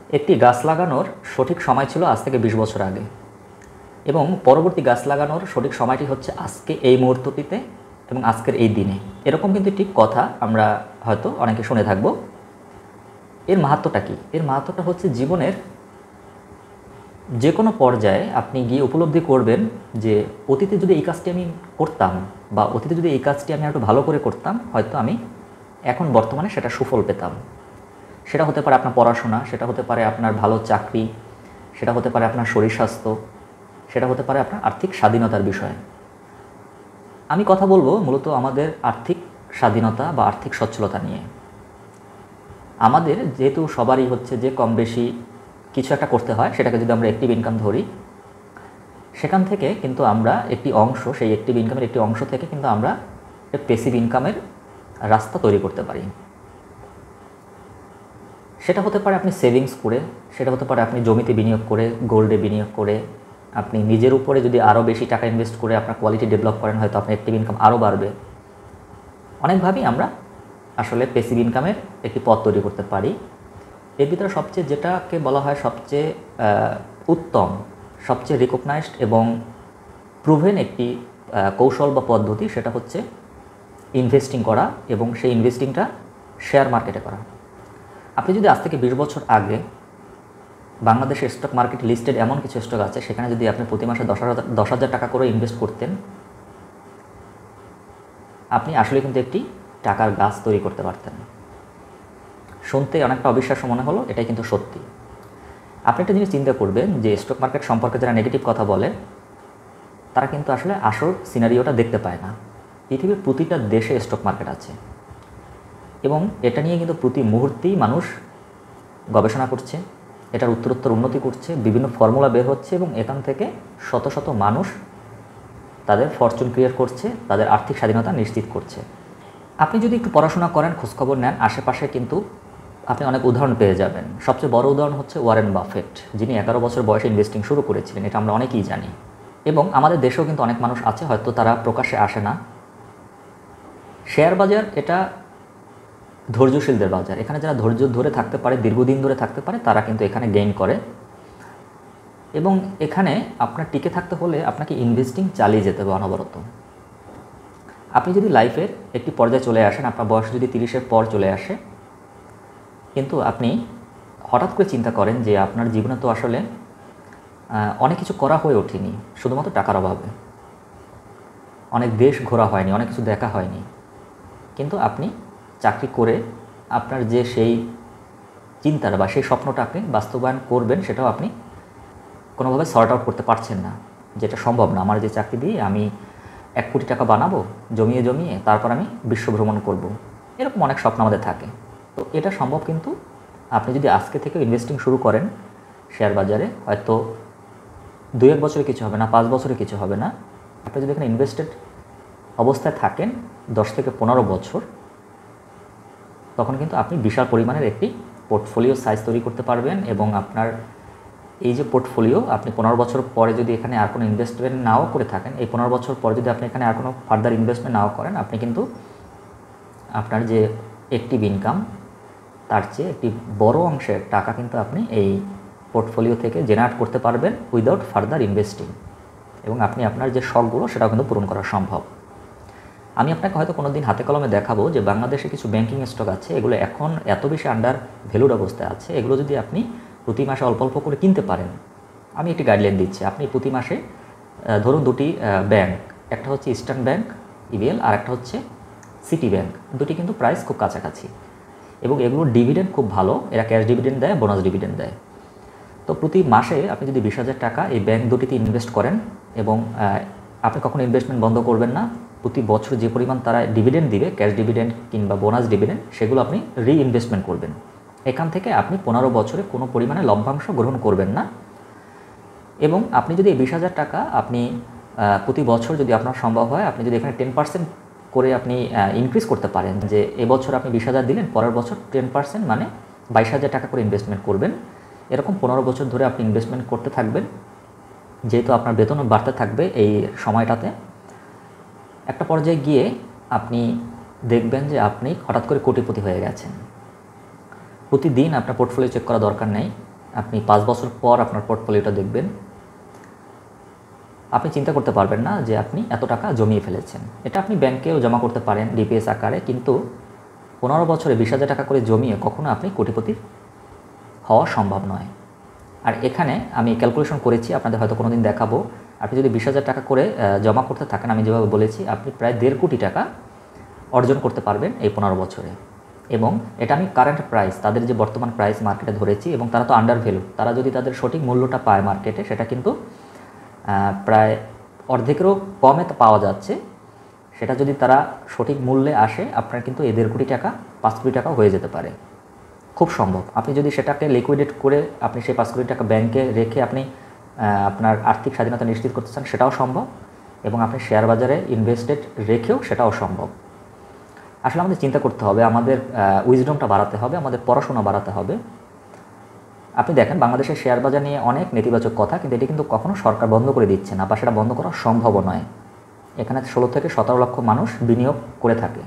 একটি গাছ লাগানোর সঠিক সময় ছিল আজ থেকে 20 বছর আগে, এবং পরবর্তী গাছ লাগানোর সঠিক সময়টি হচ্ছে আজকে এই মুহূর্তটিতে এবং আজকের এই দিনে। এরকম কিন্তু একটি কথা আমরা হয়তো অনেকে শুনে থাকব। এর মাহাত্ম্যটা কী? এর মাহাত্ম্যটা হচ্ছে জীবনের যে কোনো পর্যায়ে আপনি গিয়ে উপলব্ধি করবেন যে অতীতে যদি এই কাজটি আমি করতাম বা অতীতে যদি এই কাজটি আমি একটু ভালো করে করতাম, হয়তো আমি এখন বর্তমানে সেটা সুফল পেতাম। সেটা হতে পারে আপনার পড়াশোনা, সেটা হতে পারে আপনার ভালো চাকরি, সেটা হতে পারে আপনার শরীর স্বাস্থ্য, সেটা হতে পারে আপনার আর্থিক স্বাধীনতার বিষয়ে। আমি কথা বলবো মূলত আমাদের আর্থিক স্বাধীনতা বা আর্থিক সচ্ছলতা নিয়ে। আমাদের যেহেতু সবারই হচ্ছে যে কম বেশি কিছু একটা করতে হয়, সেটাকে যদি আমরা অ্যাক্টিভ ইনকাম ধরি, সেখান থেকে কিন্তু আমরা একটি অংশ, সেই অ্যাক্টিভ ইনকামের একটি অংশ থেকে কিন্তু আমরা প্যাসিভ ইনকামের রাস্তা তৈরি করতে পারি। সেটা হতে পারে আপনি সেভিংস করে, সেটা হতে পারে আপনি জমিতে বিনিয়োগ করে, গোল্ডে বিনিয়োগ করে, আপনি নিজের উপরে যদি আরও বেশি টাকা ইনভেস্ট করে আপনার কোয়ালিটি ডেভেলপ করেন, হয়তো আপনার অ্যাক্টিভ ইনকাম আরও বাড়বে। অনেকভাবেই আমরা আসলে প্যাসিভ ইনকামের একটি পথ তৈরি করতে পারি। এর ভিতরে সবচেয়ে যেটাকে বলা হয় সবচেয়ে উত্তম, সবচেয়ে রিকগনাইজড এবং প্রুভেন একটি কৌশল বা পদ্ধতি, সেটা হচ্ছে ইনভেস্টিং করা, এবং সেই ইনভেস্টিংটা শেয়ার মার্কেটে করা। আপনি যদি আজ থেকে 20 বছর আগে বাংলাদেশের স্টক মার্কেট লিস্টেড এমন কিছু স্টক আছে, সেখানে যদি আপনি প্রতি মাসে 10,000 টাকা করে ইনভেস্ট করতেন, আপনি আসলে কিন্তু একটি টাকার গাছ তৈরি করতে পারতেন। শুনতে অনেকটা অবিশ্বাস্য মনে হলো, এটাই কিন্তু সত্যি। আপনি একটা জিনিস চিন্তা করবেন যে স্টক মার্কেট সম্পর্কে যারা নেগেটিভ কথা বলে, তারা কিন্তু আসলে আসল সিনারিওটা দেখতে পায় না। পৃথিবীর প্রতিটা দেশে স্টক মার্কেট আছে, এবং এটা নিয়ে কিন্তু প্রতি মুহূর্তেই মানুষ গবেষণা করছে, এটার উত্তরোত্তর উন্নতি করছে, বিভিন্ন ফর্মুলা বের হচ্ছে, এবং এখান থেকে শত শত মানুষ তাদের ফরচুন ক্রিয়েট করছে, তাদের আর্থিক স্বাধীনতা নিশ্চিত করছে। আপনি যদি একটু পড়াশোনা করেন, খোঁজখবর নেন, আশেপাশে কিন্তু আপনি অনেক উদাহরণ পেয়ে যাবেন। সবচেয়ে বড় উদাহরণ হচ্ছে ওয়ারেন বাফেট, যিনি 11 বছর বয়সে ইনভেস্টিং শুরু করেছিলেন। এটা আমরা অনেকেই জানি, এবং আমাদের দেশেও কিন্তু অনেক মানুষ আছে, হয়তো তারা প্রকাশ্যে আসে না। শেয়ার বাজার এটা ধৈর্যশীলদের বাজার। এখানে যারা ধৈর্য ধরে থাকতে পারে, দীর্ঘদিন ধরে থাকতে পারে, তারা কিন্তু এখানে গেইন করে। এবং এখানে আপনার টিকে থাকতে হলে আপনাকে ইনভেস্টিং চালিয়ে যেতে হবে অনবরত। আপনি যদি লাইফের একটি পর্যায়ে চলে আসেন, আপনার বয়স যদি 30-এর পর চলে আসে, কিন্তু আপনি হঠাৎ করে চিন্তা করেন যে আপনার জীবনে তো আসলে অনেক কিছু করা হয়ে ওঠেনি শুধুমাত্র টাকার অভাবে, অনেক দেশ ঘোরা হয়নি, অনেক কিছু দেখা হয়নি, কিন্তু আপনি চাকরি করে আপনার যে সেই চিন্তাটা বা সেই স্বপ্নটাকে বাস্তবায়ন করবেন, সেটাও আপনি কোনোভাবে সর্ট আউট করতে পারছেন না, যেটা সম্ভব না। আমার যে চাকরি দিয়ে আমি 1 কোটি টাকা বানাবো জমিয়ে জমিয়ে, তারপর আমি বিশ্ব ভ্রমণ করব, এরকম অনেক স্বপ্ন আমাদের থাকে। তো এটা সম্ভব, কিন্তু আপনি যদি আজকে থেকে ইনভেস্টিং শুরু করেন শেয়ার বাজারে, হয়তো 2-1 বছরে কিছু হবে না, 5 বছরে কিছু হবে না। আপনি যদি এখানে ইনভেস্টেড অবস্থায় থাকেন 10 থেকে 15 বছর, তখন কিন্তু আপনি বিশাল পরিমাণের একটি পোর্টফোলিও সাইজ তৈরি করতে পারবেন। এবং আপনার এই যে পোর্টফোলিও, আপনি 15 বছর পরে যদি এখানে আর কোনো ইনভেস্টমেন্ট নাও করে থাকেন, এই 15 বছর পরে যদি আপনি এখানে আর কোনো ফার্দার ইনভেস্টমেন্ট নাও করেন, আপনি কিন্তু আপনার যে অ্যাক্টিভ ইনকাম, তার চেয়ে একটি বড় অংশের টাকা কিন্তু আপনি এই পোর্টফোলিও থেকে জেনারেট করতে পারবেন উইদাউট ফার্দার ইনভেস্টিং। এবং আপনি আপনার যে শখগুলো, সেটাও কিন্তু পূরণ করা সম্ভব। আমি আপনাকে হয়তো কোনো দিন হাতে কলমে দেখাবো যে বাংলাদেশে কিছু ব্যাংকিং স্টক আছে, এগুলো এখন এত বেশি আন্ডার ভ্যালুড অবস্থায় আছে, এগুলো যদি আপনি প্রতি মাসে অল্প অল্প করে কিনতে পারেন, আমি একটি গাইডলাইন দিচ্ছি। আপনি প্রতি মাসে ধরুন 2টি ব্যাংক, একটা হচ্ছে ইস্টার্ন ব্যাংক ইবিএল, আর একটা হচ্ছে সিটি ব্যাংক, দুটি কিন্তু প্রাইস খুব কাছাকাছি, এবং এগুলোর ডিভিডেন্ড খুব ভালো, এরা ক্যাশ ডিভিডেন্ড দেয়, বোনাস ডিভিডেন্ড দেয়। তো প্রতি মাসে আপনি যদি 20,000 টাকা এই ব্যাংক দুটিতে ইনভেস্ট করেন, এবং আপনি কখনো ইনভেস্টমেন্ট বন্ধ করবেন না, প্রতি বছর যে পরিমাণ তারা ডিভিডেন্ড দিবে, ক্যাশ ডিভিডেন্ড কিংবা বোনাস ডিভিডেন্ড, সেগুলো আপনি রিইনভেস্টমেন্ট করবেন। এখান থেকে আপনি 15 বছরে কোনো পরিমাণে লভ্যাংশ গ্রহণ করবেন না। এবং আপনি যদি এই 20,000 টাকা আপনি প্রতি বছর যদি আপনার সম্ভব হয়, আপনি যদি এখানে 10% করে আপনি ইনক্রিজ করতে পারেন, যে এবছর আপনি 20,000 দিলেন, পরের বছর 10% মানে 22,000 টাকা করে ইনভেস্টমেন্ট করবেন। এরকম 15 বছর ধরে আপনি ইনভেস্টমেন্ট করতে থাকবেন। যেহেতু আপনার বেতনও বাড়তে থাকবে এই সময়টাতে, একটা পর্যায়ে গিয়ে আপনি দেখবেন যে আপনি হঠাৎ করে কোটিপতি হয়ে গেছেন। প্রতিদিন আপনার পোর্টফোলিও চেক করা দরকার নেই, আপনি 5 বছর পর আপনার পোর্টফোলিওটা দেখবেন, আপনি চিন্তা করতে পারবেন না যে আপনি এত টাকা জমিয়ে ফেলেছেন। এটা আপনি ব্যাংকেও জমা করতে পারেন ডিপিএস আকারে, কিন্তু 15 বছরে 20,000 টাকা করে জমিয়ে কখনো আপনি কোটিপতি হওয়া সম্ভব নয়। আর এখানে আমি ক্যালকুলেশন করেছি, আপনাদের হয়তো কোনো দিন দেখাবো। আপনি যদি 20,000 টাকা করে জমা করতে থাকেন, আমি যেভাবে বলেছি, আপনি প্রায় 1.5 কোটি টাকা অর্জন করতে পারবেন এই 15 বছরে। এবং এটা আমি কারেন্ট প্রাইস, তাদের যে বর্তমান প্রাইস মার্কেটে ধরেছি, এবং তারা তো আন্ডার ভ্যালু, তারা যদি তাদের সঠিক মূল্যটা পায় মার্কেটে, সেটা কিন্তু প্রায় অর্ধেকেরও কমে পাওয়া যাচ্ছে। সেটা যদি তারা সঠিক মূল্যে আসে, আপনার কিন্তু এই 1.5 কোটি টাকা 5 কোটি টাকা হয়ে যেতে পারে, খুব সম্ভব। আপনি যদি সেটাকে লিকুইডেট করে আপনি সেই 5 কোটি টাকা ব্যাংকে রেখে আপনি আপনার আর্থিক স্বাধীনতা নিশ্চিত করতে চান, সেটাও সম্ভব। এবং আপনি শেয়ার বাজারে ইনভেস্টেড রেখেও সেটাও সম্ভব। আসলে আমাদের চিন্তা করতে হবে, আমাদের উইজডমটা বাড়াতে হবে, আমাদের পড়াশোনা বাড়াতে হবে। আপনি দেখেন বাংলাদেশের শেয়ার বাজার নিয়ে অনেক নেতিবাচক কথা, কিন্তু এটি কিন্তু কখনো সরকার বন্ধ করে দিচ্ছে না, বা সেটা বন্ধ করা সম্ভবও নয়। এখানে 16 থেকে 17 লক্ষ মানুষ বিনিয়োগ করে থাকে।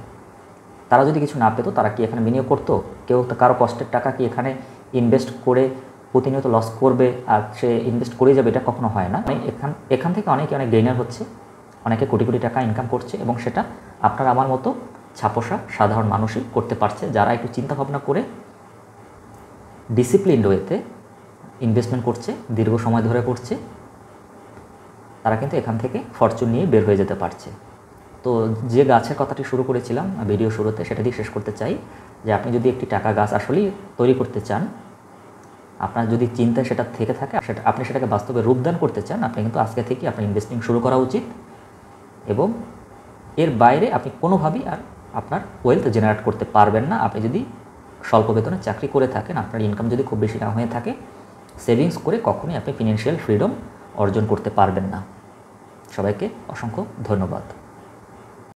তারা যদি কিছু না পেত, তারা কি এখানে বিনিয়োগ করতো? কেউ কারো কষ্টের টাকা কি এখানে ইনভেস্ট করে প্রতিনিয়ত লস করবে আর সে ইনভেস্ট করে যাবে? এটা কখনো হয় না। এখান থেকে অনেক গেইনার হচ্ছে, অনেকে কোটি কোটি টাকা ইনকাম করছে, এবং সেটা আপনার আমার মতো ছাপোষা সাধারণ মানুষই করতে পারছে, যারা একটু চিন্তাভাবনা করে ডিসিপ্লিনড ওয়েতে ইনভেস্টমেন্ট করছে, দীর্ঘ সময় ধরে করছে, তারা কিন্তু এখান থেকে ফরচুন নিয়ে বের হয়ে যেতে পারছে। তো যে গাছের কথাটি শুরু করেছিলাম ভিডিও শুরুতে, সেটা দিয়ে শেষ করতে চাই যে আপনি যদি একটি টাকা গাছ আসলেই তৈরি করতে চান, আপনার যদি চিন্তা সেটা থেকে থাকে, আপনি সেটাকে বাস্তবে রূপদান করতে চান, আপনি কিন্তু আজকে থেকে আপনার ইনভেস্টিং শুরু করা উচিত। এবং এর বাইরে আপনি কোনোভাবেই আর আপনার ওয়েলথ জেনারেট করতে পারবেন না। আপনি যদি স্বল্প বেতনে চাকরি করে থাকেন, আপনার ইনকাম যদি খুব বেশি না হয়ে থাকে, সেভিংস করে কখনোই আপনি ফিনান্সিয়াল ফ্রিডম অর্জন করতে পারবেন না। সবাইকে অসংখ্য ধন্যবাদ।